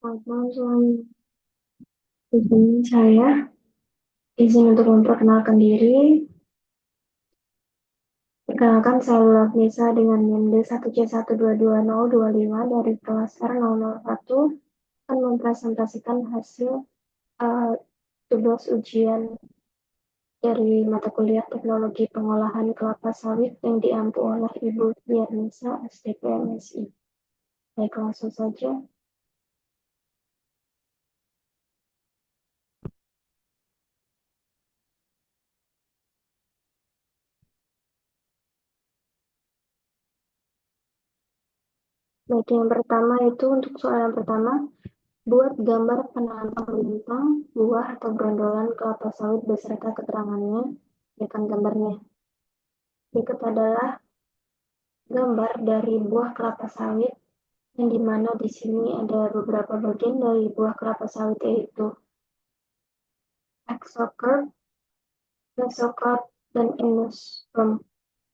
Selamat malam semuanya. Saya izin untuk memperkenalkan diri. Perkenalkan, saya Lagnisa dengan NIM D1C122025 dari kelas R001 akan mempresentasikan hasil tugas ujian dari mata kuliah Teknologi Pengolahan Kelapa Sawit yang diampu oleh Ibu Diarnisa, STP MSI. Baik, langsung saja. Baik, yang pertama itu untuk soal yang pertama, buat gambar penampang bintang, buah atau gondolan kelapa sawit beserta keterangannya. Berikan gambarnya. Berikut adalah gambar dari buah kelapa sawit, yang dimana di sini ada beberapa bagian dari buah kelapa sawit, yaitu exocarp, mesocarp, dan endosperm.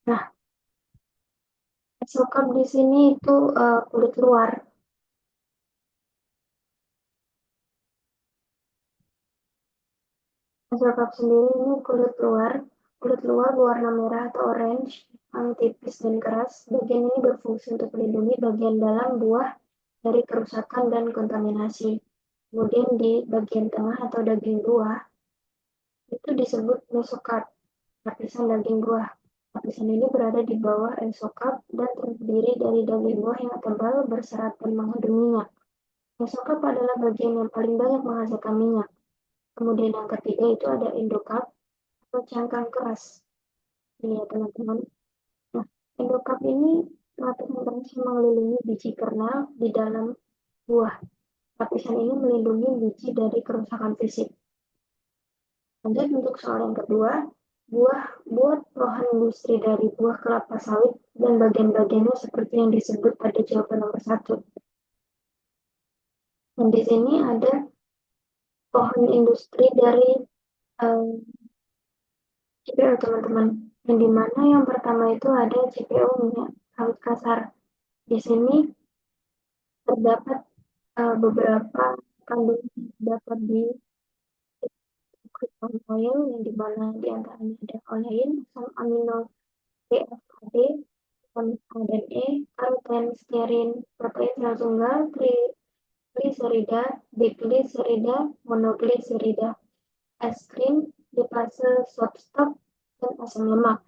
Nah, exocarp di sini itu kulit luar. Mesocarp sendiri ini kulit luar berwarna merah atau orange, yang tipis dan keras. Bagian ini berfungsi untuk melindungi bagian dalam buah dari kerusakan dan kontaminasi. Kemudian di bagian tengah atau daging buah itu disebut mesokarp, lapisan daging buah. Lapisan ini berada di bawah endokarp dan terdiri dari daging buah yang tebal, berserat, dan mengandung minyak. Mesokarp adalah bagian yang paling banyak menghasilkan minyak. Kemudian yang ketiga itu ada endokarp atau cangkang keras. Ini ya teman-teman. Nah, endokarp ini lapisan keras yang mengelilingi biji kernel di dalam buah. Lapisan ini melindungi biji dari kerusakan fisik. Lanjut untuk soal yang kedua, buat bahan industri dari buah kelapa sawit dan bagian-bagiannya seperti yang disebut pada jawaban nomor 1. Dan di sini ada pohon industri dari CPO teman-teman. Yang dimana yang pertama itu ada CPO minyak sawit kasar. Di sini terdapat beberapa kandungan dapat di crude palm oil, yang dimana diantaranya ada olein, asam amino PFAD, vitamin A dan E, karoten, stearin, protein sel tunggal, trigliserida, digliserida, monogliserida, es krim, lipase, softstop, dan asam lemak.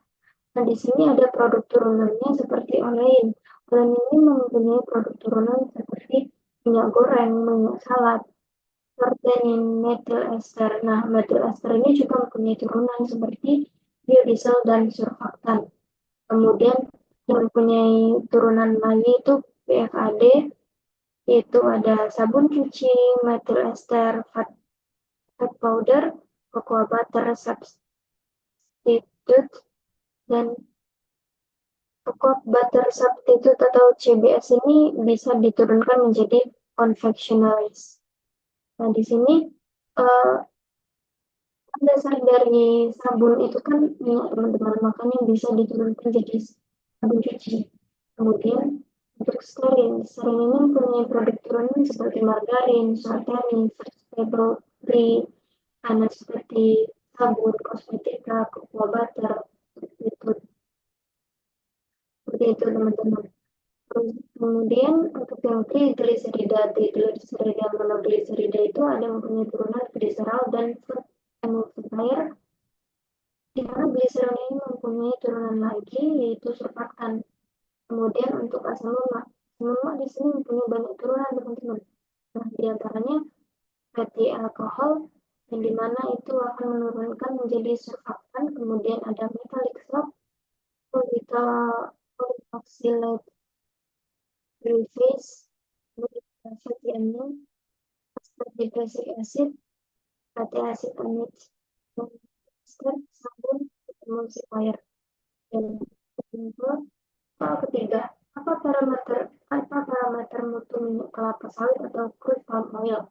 Nah, di sini ada produk turunannya seperti olein. Olein ini mempunyai produk turunan seperti minyak goreng, minyak salad, serta metil ester. Nah, metil ester ini juga mempunyai turunan seperti biodiesel dan surfaktan. Kemudian yang mempunyai turunan lagi itu PFAD, yaitu ada sabun cuci, metil ester, fat powder, cocoa butter substitute, dan cocoa butter substitute atau CBS ini bisa diturunkan menjadi confectionaries. Nah, di sini uh, dasar dari sabun itu kan minyak teman-teman, makanya bisa diturunkan jadi sabun cuci. Kemudian untuk stearin ini mempunyai produk turunan seperti margarin, sartanin, vegetable free, karena seperti sabun, kosmetika, cocoa butter, itu seperti itu teman-teman. Kemudian untuk yang trigliserida, monogliserida itu ada yang mempunyai turunan gliserol dan food emulsifier, di mana gliserol ini mempunyai turunan lagi yaitu surfaktan. Kemudian untuk asam lemak di sini mempunyai banyak turunan teman-teman. Nah, di antaranya fatty alcohol, yang dimana itu akan menurunkan menjadi surfaktan. Kemudian ada metallic salt, polyoxylate glyphase, kemudian fatty amine, aspartic acid, fatty acid amide, ester, sabun, emulsifier. Dan ketiga, apa parameter mutu minyak kelapa sawit atau crude palm oil?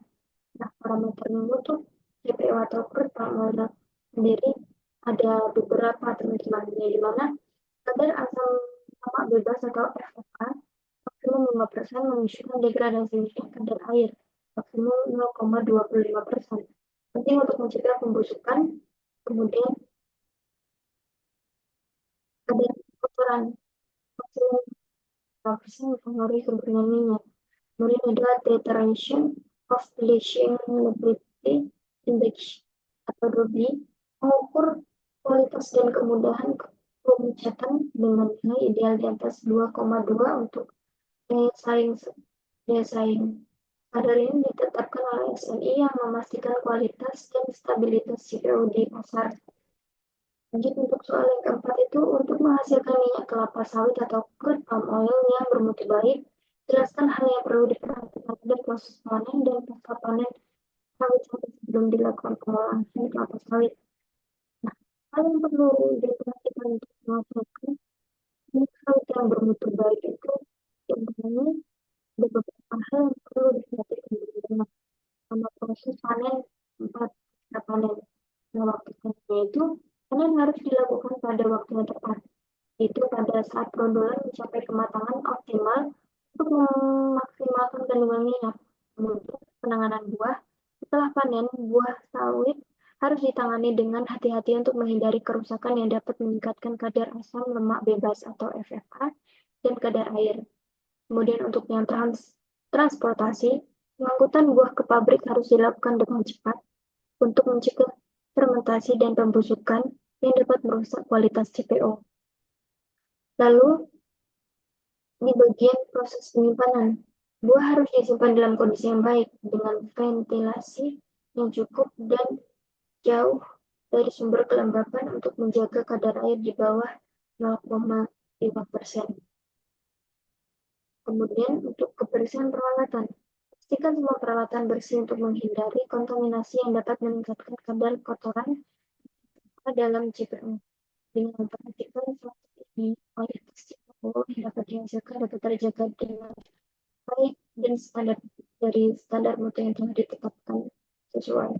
Nah, parameter mutu CPO atau crude palm oil sendiri ada beberapa teman-teman, di mana kadar asam lemak bebas atau FFA maksimum 5% menunjukkan degradasi minyak kadar air. maksimum 0,25%. Penting untuk mencegah pembusukan, kemudian ada kotoran maksimum 5% mempengaruhi keberanian minyak. Kemudian ada deterioration of leachability index atau DOBI, mengukur kualitas dan kemudahan pemecatan dengan nilai ideal di atas 2,2 untuk daya saing. Kadar ini ditetapkan oleh SNI yang memastikan kualitas dan stabilitas CPO di pasar. Lanjut untuk soal yang keempat itu, untuk menghasilkan minyak kelapa sawit atau crude palm oil yang bermutu baik, jelaskan hal yang perlu diperhatikan pada proses panen dan pasca panen sawit sampai sebelum dilakukan pengolahan kelapa sawit. Nah, hal yang perlu diperhatikan untuk menghasilkan minyak sawit yang bermutu baik itu, yang pertama, ada beberapa hal yang perlu diperhatikan sama proses panen tempat kita panen. Nah, waktu panennya itu panen harus dilakukan pada waktu yang tepat, yaitu pada saat gondolan mencapai kematangan optimal untuk memaksimalkan kandungan minyak. Untuk penanganan buah, setelah panen, buah sawit harus ditangani dengan hati-hati untuk menghindari kerusakan yang dapat meningkatkan kadar asam lemak bebas atau FFA dan kadar air. Kemudian untuk yang transportasi, pengangkutan buah ke pabrik harus dilakukan dengan cepat untuk mencegah fermentasi dan pembusukan yang dapat merusak kualitas CPO. Lalu, di bagian proses penyimpanan, buah harus disimpan dalam kondisi yang baik dengan ventilasi yang cukup dan jauh dari sumber kelembapan untuk menjaga kadar air di bawah 0,5%. Kemudian untuk kebersihan peralatan, pastikan semua peralatan bersih untuk menghindari kontaminasi yang dapat meningkatkan kadar kotoran dalam CPO. Dengan memperhatikan selama ini, kualitas CPO yang dapat dihasilkan dapat terjaga dengan baik dan standar dari standar mutu yang telah ditetapkan sesuai.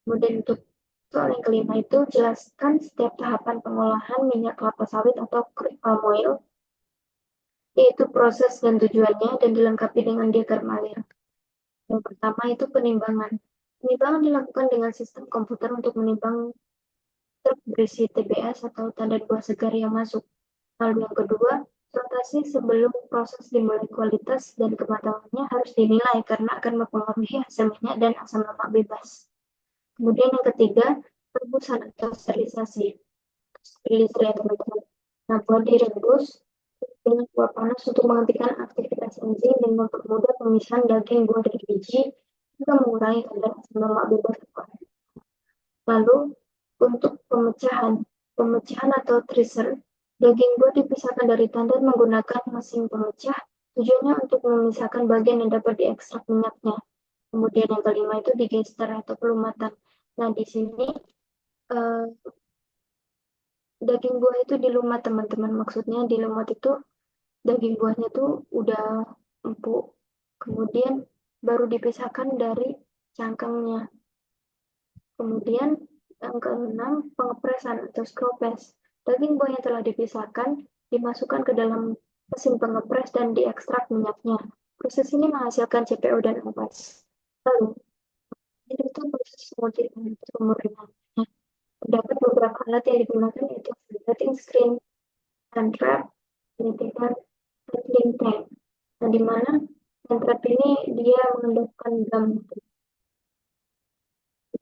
Kemudian untuk soal yang kelima itu, jelaskan setiap tahapan pengolahan minyak kelapa sawit atau crude palm oil, yaitu proses dan tujuannya, dan dilengkapi dengan diagram alir. Yang pertama itu penimbangan. Penimbangan dilakukan dengan sistem komputer untuk menimbang truk berisi TBS atau tanda buah segar yang masuk. Lalu yang kedua, sortasi sebelum proses dimulai, kualitas dan kematangannya harus dinilai karena akan mempengaruhi hasil minyak dan asam lemak bebas. Kemudian yang ketiga, rebusan atau sterilisasi. Sterilisasi ya teman-teman. Nah, buah direbus dengan kuah panas untuk menghentikan aktivitas enzim dan mempermudah pemisahan daging buah dari biji, juga mengurangi kadar asam lemak bebas. Lalu, untuk pemecahan atau tracer, daging buah dipisahkan dari tandan menggunakan mesin pemecah, tujuannya untuk memisahkan bagian yang dapat diekstrak minyaknya. Kemudian yang kelima itu digester atau pelumatan. Nah, di sini daging buah itu dilumat teman-teman. Maksudnya dilumat itu daging buahnya tuh udah empuk. Kemudian baru dipisahkan dari cangkangnya. Kemudian yang keenam, pengepresan atau screw press. Daging buah yang telah dipisahkan dimasukkan ke dalam mesin pengepres dan diekstrak minyaknya. Proses ini menghasilkan CPO dan ampas. Lalu, itu proses pemurnian. Terdapat beberapa alat yang digunakan, yaitu filtering screen, hand trap, dan clean tank. Nah, di mana hand trap ini dia mengendapkan gam.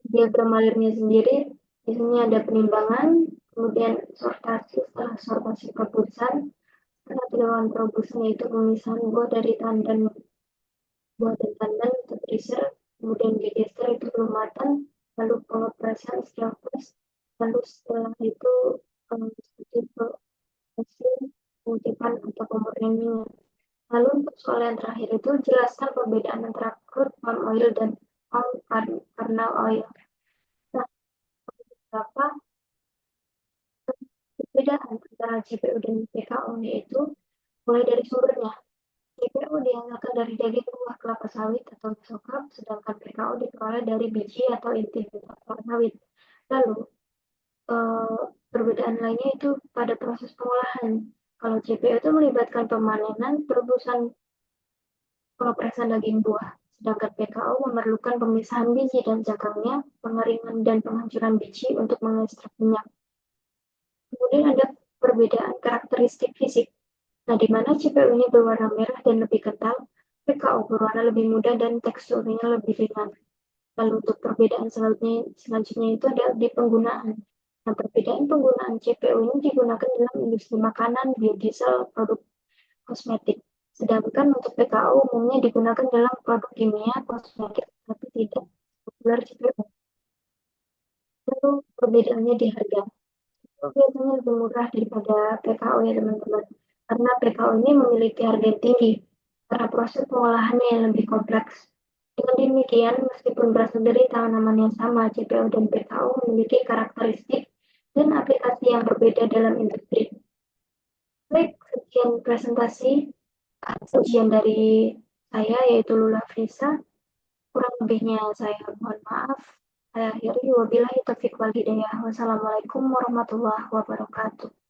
Diagram alirnya sendiri, di sini ada penimbangan, kemudian sortasi, setelah sortasi perebusan, setelah dilakukan perebusan yaitu pemisahan buah dari tandan, buah dan tandan ke freezer, kemudian digester itu pelumatan, lalu pengepresan setelah press, lalu setelah itu seperti proses pengutipan atau pemurnian minyak. Lalu untuk soal yang terakhir itu, jelaskan perbedaan antara crude palm oil dan palm kernel oil. Nah, beberapa perbedaan antara CPO dan PKO yaitu mulai dari sumbernya. CPO dihasilkan dari daging buah kelapa sawit atau coklat, sedangkan PKO diperoleh dari biji atau inti kelapa sawit. Lalu, perbedaan lainnya itu pada proses pengolahan. Kalau CPO itu melibatkan pemanenan, perebusan, pengepresan daging buah. sedangkan PKO memerlukan pemisahan biji dan cangkangnya, pengeringan dan penghancuran biji untuk mengekstrak minyak. Kemudian ada perbedaan karakteristik fisik. Nah, di mana CPU ini berwarna merah dan lebih kental, PKO berwarna lebih muda dan teksturnya lebih ringan. Lalu untuk perbedaan selanjutnya itu ada di penggunaan. Nah, perbedaan penggunaan CPU ini digunakan dalam industri makanan, biodiesel, produk kosmetik. Sedangkan untuk PKO umumnya digunakan dalam produk kimia, kosmetik, tapi tidak populer CPU. Lalu perbedaannya di harga. Itu biasanya lebih murah daripada PKO ya teman-teman. Karena PKO ini memiliki harga yang tinggi, karena proses pengolahannya yang lebih kompleks. Dengan demikian, meskipun berasal dari tanaman yang sama, CPO dan PKO memiliki karakteristik dan aplikasi yang berbeda dalam industri. Baik, sekian presentasi ujian dari saya, yaitu Lula Frisa. Kurang lebihnya saya mohon maaf. Saya akhiri, wabillahi taufiq wal hidayah. Wassalamualaikum warahmatullahi wabarakatuh.